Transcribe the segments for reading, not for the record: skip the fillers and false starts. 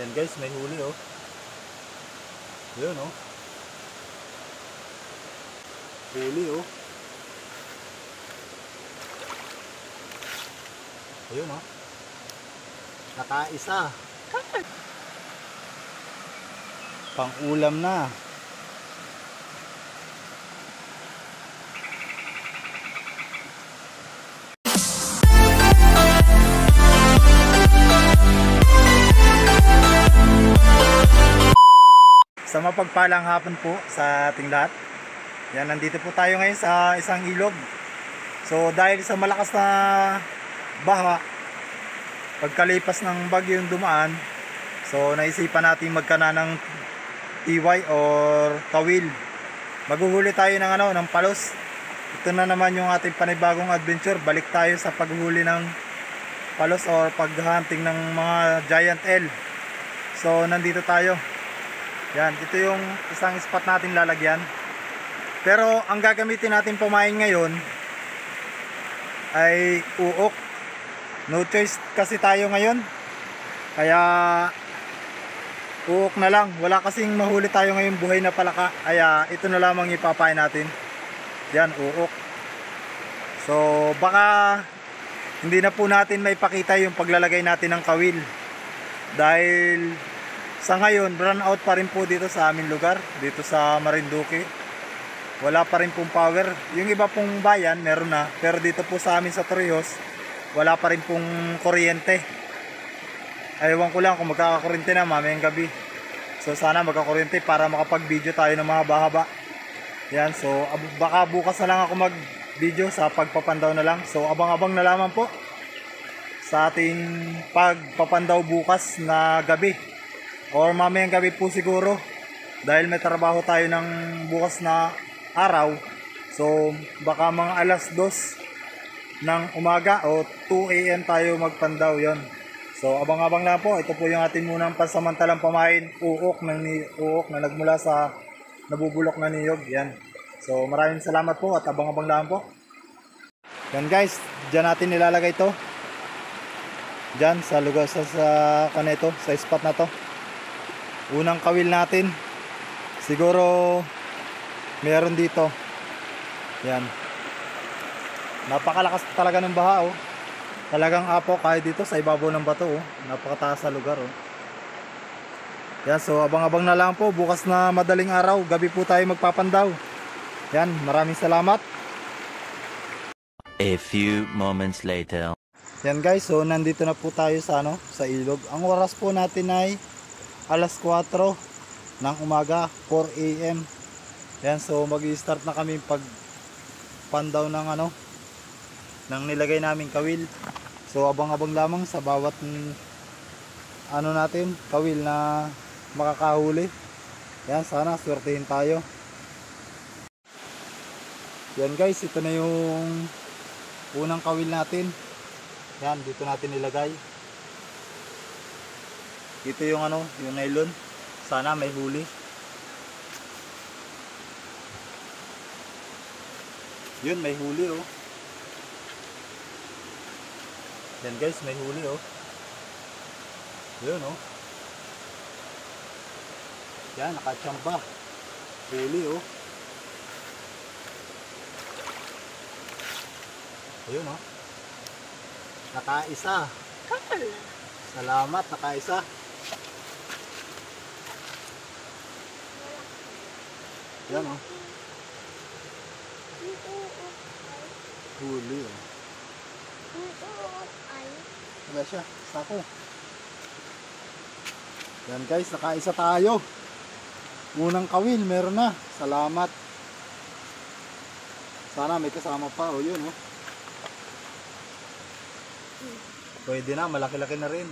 Yan guys, may huli oh. Yun oh. Huli oh. Ayun oh. Nakaisa. Pang ulam na. Sa mapagpalang hapon po sa ating lahat. Yan, nandito po tayo ngayon sa isang ilog. So dahil sa malakas na baha, pagkalipas ng bagyong dumaan, so naisipan natin magkana ng tiway or kawil. Maghuhuli tayo ng palos. Ito na naman yung ating panibagong adventure. Balik tayo sa paghuli ng palos or paghunting ng mga giant eel. So nandito tayo. Yan, ito yung isang spot natin lalagyan. Pero ang gagamitin natin pumain ngayon ay uok. No choice kasi tayo ngayon. Kaya uok na lang. Wala kasing mahuli tayo ngayon buhay na palaka. Kaya ito na lamang ipapain natin. Yan, uok. So baka hindi na po natin maipakita yung paglalagay natin ng kawil. Dahil sa ngayon, run out pa rin po dito sa aming lugar. Dito sa Marinduque. Wala pa rin pong power. Yung iba pong bayan meron na, pero dito po sa amin sa Torrijos wala pa rin pong kuryente. Ewan ko lang kung magkakakuryente na mamayang gabi. So sana magkakuryente para makapag video tayo ng mahaba-haba. Yan, so baka bukas na lang ako mag video sa pagpapandaw na lang. So abang-abang na lamang po sa ating pagpapandaw bukas na gabi or mamayang gabi po siguro, dahil may trabaho tayo ng bukas na araw. So baka mga alas 2 ng umaga o 2 AM tayo magpandaw yon. So abang-abang lang po. Ito po yung atin munang pansamantalang pamain, uok na nagmula sa nabubulok na niyog. Yan. So maraming salamat po at abang-abang lang po. Yan guys, dyan natin nilalagay ito. Dyan sa lugar sa kanito, sa spot na to. Unang kawil natin. Siguro meron dito. Yan. Napakalakas talaga ng baha oh. Talagang apo kahit dito sa ibabaw ng bato oh. Napakataas sa lugar oh. Yan, so abang-abang na lang po. Bukas na madaling araw, gabi po tayo magpapandaw. Yan, maraming salamat. A few moments later. Yan guys, so nandito na po tayo sa sa ilog. Ang oras po natin ay alas 4 ng umaga, 4 AM. Yan, so mag-i-start na kami pagpandaw ng ng nilagay naming kawil. So abang-abang lamang sa bawat natin, kawil na makakahuli. Yan, sana swertehin tayo. Yan guys, ito na yung unang kawil natin. Yan, dito natin nilagay. Ito yung yung nylon. Sana may huli. Yun, may huli oh. Yan guys, may huli oh. Yun oh. Yan, nakachamba. Huli oh. Ayun oh. Nakaisa. Salamat, nakaisa. Yan oh. Huli oh. Wala siya, sako. Yan guys, nakaisa tayo. Unang kawil, meron na. Salamat. Sana may kasama pa oh, yun oh. Pwede na, malaki-laki na rin.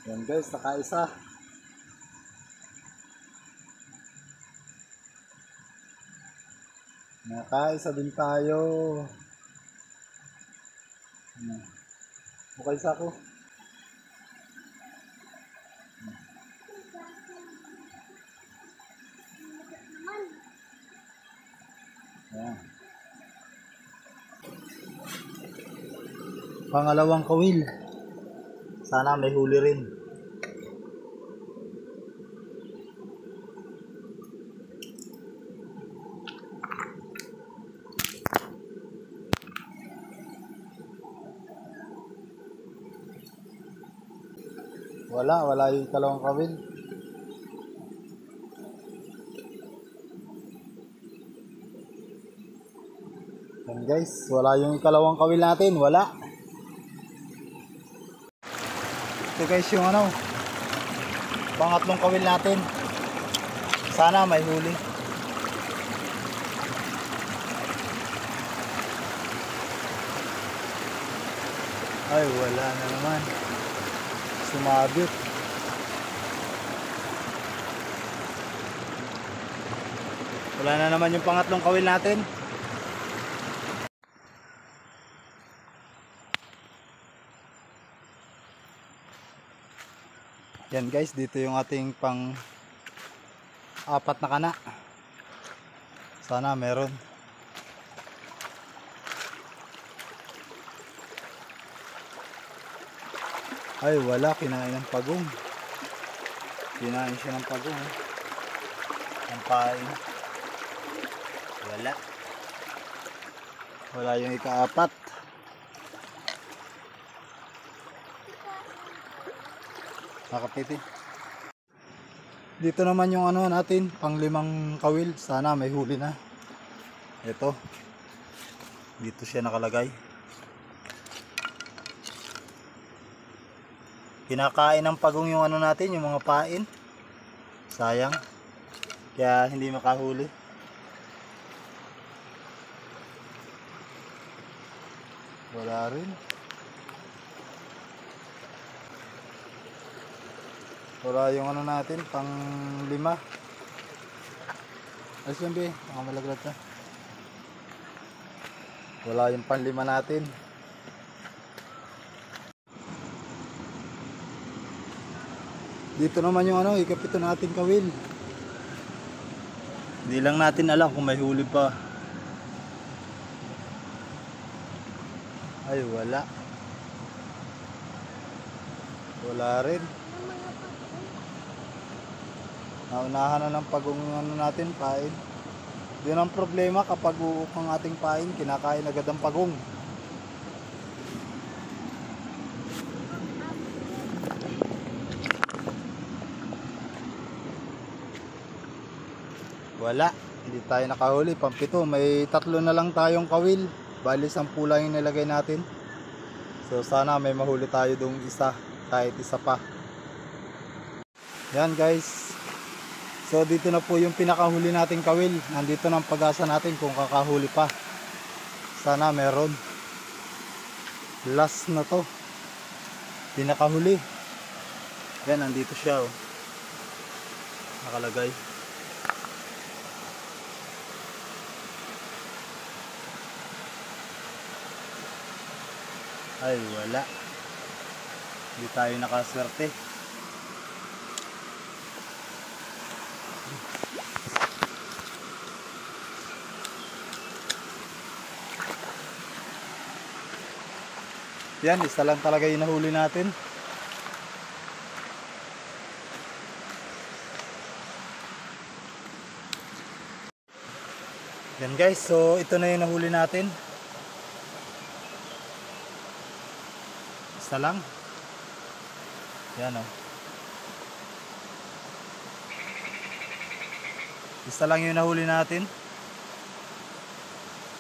Yan guys, nakaisa. Nakaisa din tayo. Okay sa ako. Ayan. Pangalawang kawil. Sana may huli rin. Wala yung ikalawang kawil. Yan guys, wala yung ikalawang kawil natin, wala. Ito guys yung pangatlong kawil natin. Sana may huli. Ay, wala na naman. Sumabit. Wala na naman yung pangatlong kawil natin. Yan guys, dito yung ating pang apat na kana. Sana meron. Ay wala, kinain ng pagong. Kinain siya ng pagong. Ang pain. Wala. Wala yung ikaapat. Nakapiti. Dito naman yung natin, panglimang kawil. Sana may huli na. Ito. Dito siya nakalagay. Kinakain ng pagong yung natin, yung mga pain. Sayang. Kaya hindi makahuli. Wala rin. Wala yung natin, pang lima. Alis yan be, malaglag ka. Wala yung pang lima natin. Dito naman yung ikapito natin kawil. Hindi lang natin alam kung may huli pa. Ay wala. Wala rin. Naunahan na ng pagong natin, pain. Yun ang problema kapag uuk ang ating pain, kinakain agad ang pagong. Wala, hindi tayo nakahuli. Pampito, may tatlo na lang tayong kawil. Bali 10 lang yung nilagay natin. So sana may mahuli tayo dong isa, kahit isa pa. Yan guys. So dito na po yung pinakahuli nating kawil. Nandito na ang pag-asa natin kung kakahuli pa. Sana meron. Last na to. Pinakahuli. Yan, nandito siya oh. Nakalagay. Ay wala. Hindi tayo nakaswerte. Yan, isa lang talaga yung nahuli natin. Yan guys, so ito na yung nahuli natin. Isa lang. Yan o. Isa lang yung nahuli natin.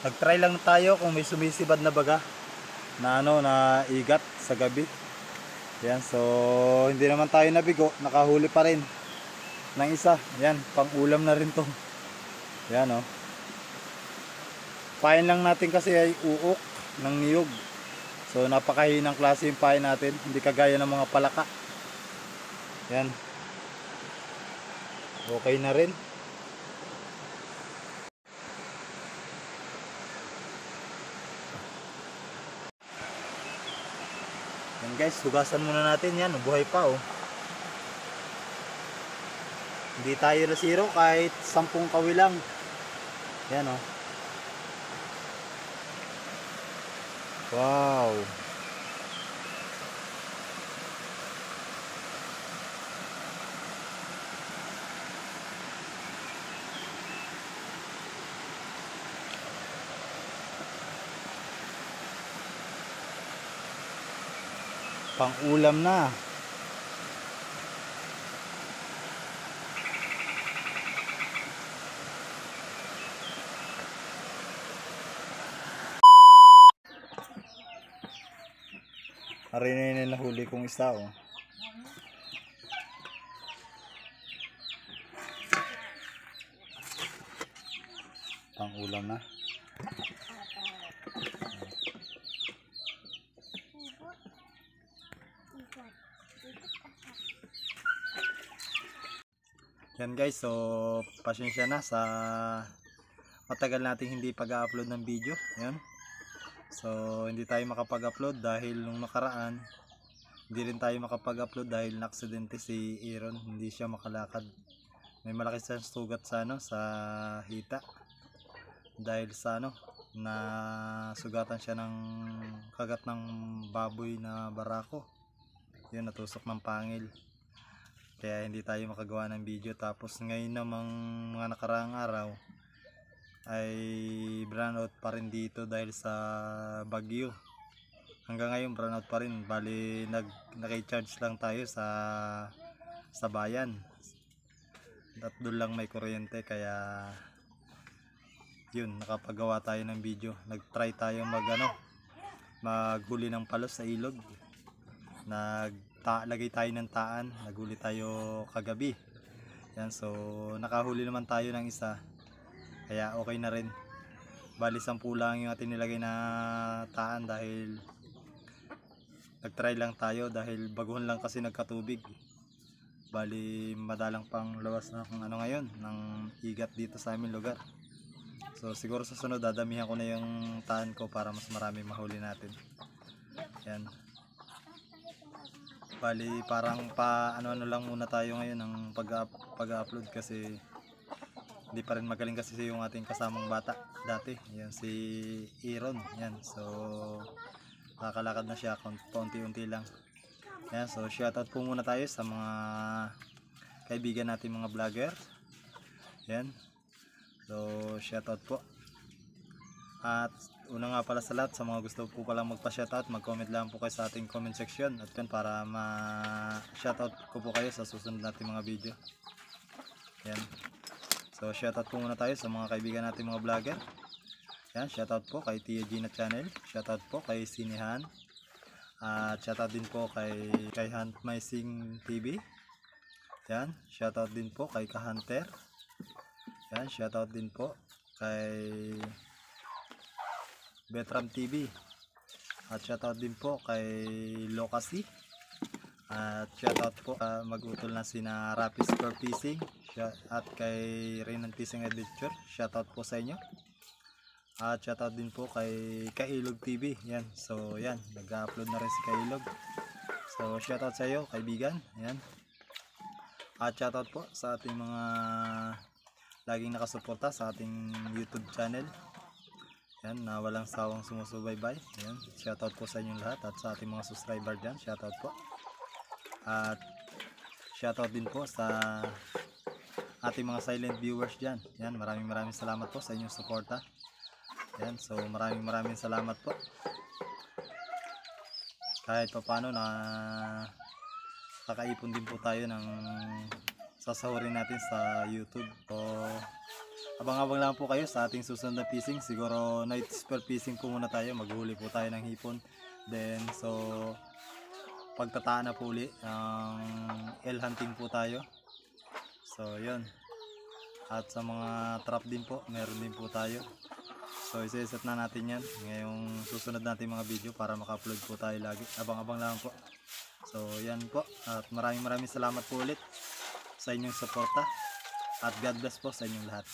Nag-try lang tayo kung may sumisibad na baga na na igat sa gabi. Yan, so hindi naman tayo nabigo, nakahuli pa rin ng isa. Yan, pang ulam na rin to. Yan o. Pain lang natin kasi ay uok ng niyog. So napakahinang klase yung pain natin, hindi kagaya ng mga palaka. Yan. Okay na rin. Yan guys, hugasan muna natin yan, buhay pa oh. Hindi tayo nasiro kahit 10 kawilang. Yan oh. Wow. Pang-ulam na. Ari na yun yung nahuli kong isa, oh. Pang-ulam na. Yan guys, so pasensya na sa matagal nating hindi pag-upload ng video. Yan. So hindi tayo makapag-upload dahil nung nakaraan hindi rin tayo makapag-upload dahil na-aksidente si Aaron, hindi siya makalakad. May malaki siyang sugat sa sa hita. Dahil sa na sugatan siya ng kagat ng baboy na barako. Yun, natusok ng pangil. Kaya hindi tayo makagawa ng video. Tapos ngayon namang mga nakaraang araw ay brownout pa rin dito dahil sa bagyo. Hanggang ngayon brownout pa rin. Bali nag-charge lang tayo sa bayan. At doon lang may kuryente, kaya yun, nakapagawa tayo ng video. Nag-try tayo maghuli ng palos sa ilog. Lagay tayo ng taan, naghuli tayo kagabi. Yan, so nakahuli naman tayo ng isa, kaya okay na rin. Bali 10 lang yung ating nilagay na taan dahil nag-try lang tayo dahil baguhan lang kasi nagkatubig. Bali madalang pang lawas na kung ngayon ng igat dito sa aming lugar. So siguro sa sunod dadamihan ko na yung taan ko para mas marami mahuli natin. Yan. Bali parang ano lang muna tayo ngayon ng pag-upload kasi hindi pa rin magaling kasi yung ating kasamang bata dati. Yan si Aaron. Yan. So nakakalakad na siya konti-unti lang. Yan. So shoutout po muna tayo sa mga kaibigan natin mga vlogger. Yan. So shoutout po. At una nga pala sa lahat, sa mga gusto po palang magpa-shoutout, mag-comment lang po kayo sa ating comment section at yan para ma-shoutout ko po kayo sa susunod nating mga video. Yan. So shoutout po muna tayo sa mga kaibigan natin mga vlogger. Yan, shoutout po kay Tia Gina Channel, shoutout po kay Sinehan, at shoutout din po kay Hunt My Sing TV. Yan, shoutout din po kay Kahunter. Yan, shoutout din po kay Betram TV. At shoutout din po kay Locacy. At shoutout po mag-utol na sina Rapis for Fishing at kay Renan Fishing Adventure. Shoutout po sa inyo. At shoutout din po kay Kailog TV. Yan. So yan, nag-upload na rin si Kailog. So shoutout sa iyo kaibigan. Yan. At shoutout po sa ating mga laging nakasuporta sa ating YouTube channel. Yan, na walang sawang sumusubaybay. Yan, shoutout po sa inyong lahat at sa ating mga subscriber dyan, shoutout po. At shoutout din po sa ating mga silent viewers dyan. Yan, maraming salamat po sa inyong suporta. Yan, so maraming salamat po. Kahit pa paano na kakaipon din po tayo ng sasahurin natin sa YouTube. So abang-abang lang po kayo sa ating susunod na fishing. Siguro night spur fishing po muna tayo. Maghuli po tayo ng hipon. Then so pagtataan na po uli ang el hunting po tayo. So yun. At sa mga trap din po, meron din po tayo. So isa-set na natin yan ngayong susunod natin mga video para maka-upload po tayo lagi. Abang-abang lang po. So yan po. At maraming salamat po ulit sa inyong suporta. At God bless po sa inyong lahat.